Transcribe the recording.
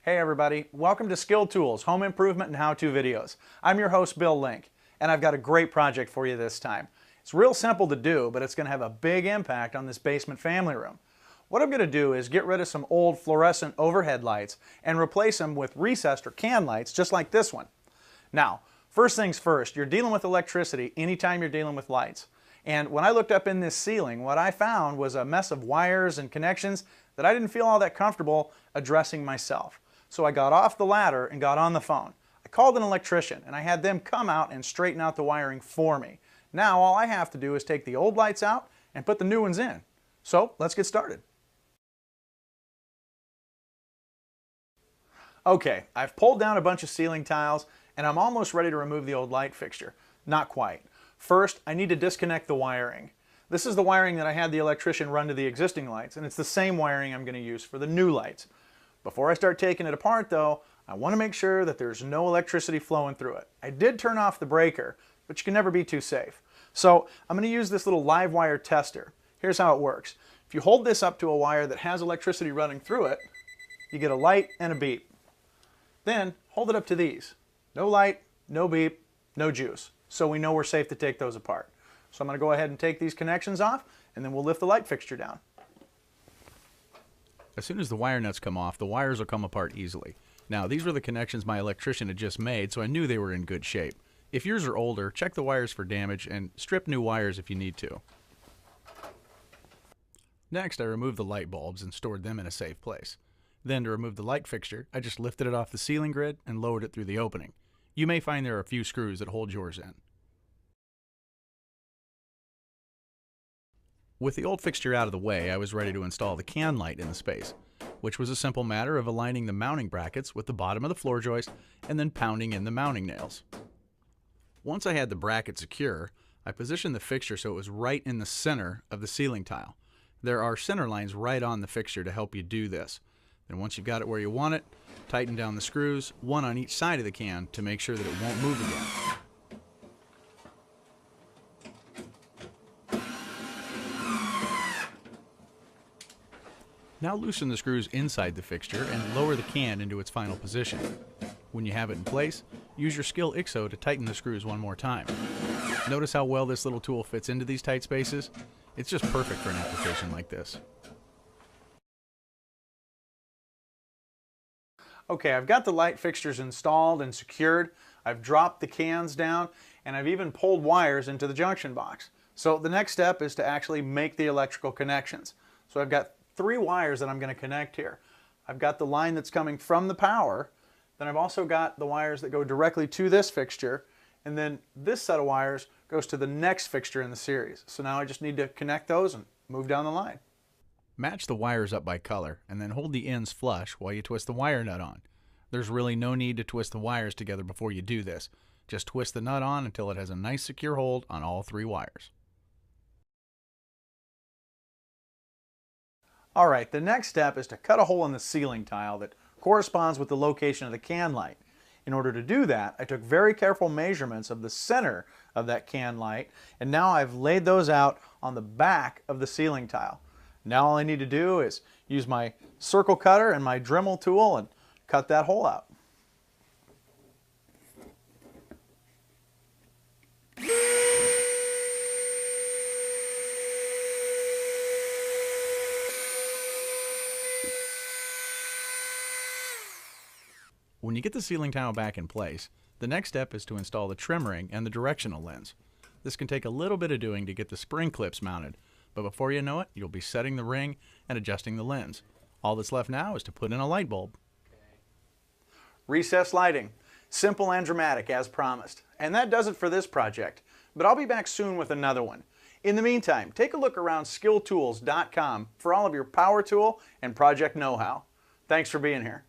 Hey everybody, welcome to Skill Tools, Home Improvement and How-To videos. I'm your host Bill Link, and I've got a great project for you this time. It's real simple to do, but it's going to have a big impact on this basement family room. What I'm going to do is get rid of some old fluorescent overhead lights and replace them with recessed or can lights just like this one. Now, first things first, you're dealing with electricity anytime you're dealing with lights. And when I looked up in this ceiling, what I found was a mess of wires and connections that I didn't feel all that comfortable addressing myself. So I got off the ladder and got on the phone. I called an electrician and I had them come out and straighten out the wiring for me. Now all I have to do is take the old lights out and put the new ones in. So let's get started. Okay, I've pulled down a bunch of ceiling tiles and I'm almost ready to remove the old light fixture. Not quite. First, I need to disconnect the wiring. This is the wiring that I had the electrician run to the existing lights, and it's the same wiring I'm going to use for the new lights. Before I start taking it apart though, I want to make sure that there's no electricity flowing through it. I did turn off the breaker, but you can never be too safe. So I'm going to use this little live wire tester. Here's how it works. If you hold this up to a wire that has electricity running through it, you get a light and a beep. Then hold it up to these. No light, no beep, no juice. So we know we're safe to take those apart. So I'm going to go ahead and take these connections off, and then we'll lift the light fixture down. As soon as the wire nuts come off, the wires will come apart easily. Now, these were the connections my electrician had just made, so I knew they were in good shape. If yours are older, check the wires for damage and strip new wires if you need to. Next, I removed the light bulbs and stored them in a safe place. Then, to remove the light fixture, I just lifted it off the ceiling grid and lowered it through the opening. You may find there are a few screws that hold yours in. With the old fixture out of the way, I was ready to install the can light in the space, which was a simple matter of aligning the mounting brackets with the bottom of the floor joist and then pounding in the mounting nails. Once I had the bracket secure, I positioned the fixture so it was right in the center of the ceiling tile. There are center lines right on the fixture to help you do this. Then once you've got it where you want it, tighten down the screws, one on each side of the can, to make sure that it won't move again. Now loosen the screws inside the fixture and lower the can into its final position. When you have it in place, use your skill IXO to tighten the screws one more time. Notice how well this little tool fits into these tight spaces? It's just perfect for an application like this. Okay, I've got the light fixtures installed and secured. I've dropped the cans down and I've even pulled wires into the junction box. So the next step is to actually make the electrical connections. So I've got 3 wires that I'm going to connect here. I've got the line that's coming from the power, then I've also got the wires that go directly to this fixture, and then this set of wires goes to the next fixture in the series. So now I just need to connect those and move down the line. Match the wires up by color and then hold the ends flush while you twist the wire nut on. There's really no need to twist the wires together before you do this. Just twist the nut on until it has a nice secure hold on all 3 wires. Alright, the next step is to cut a hole in the ceiling tile that corresponds with the location of the can light. In order to do that, I took very careful measurements of the center of that can light, and now I've laid those out on the back of the ceiling tile. Now all I need to do is use my circle cutter and my Dremel tool and cut that hole out. When you get the ceiling tile back in place, the next step is to install the trim ring and the directional lens. This can take a little bit of doing to get the spring clips mounted, but before you know it, you'll be setting the ring and adjusting the lens. All that's left now is to put in a light bulb. Recessed lighting. Simple and dramatic as promised. And that does it for this project, but I'll be back soon with another one. In the meantime, take a look around skilltools.com for all of your power tool and project know-how. Thanks for being here.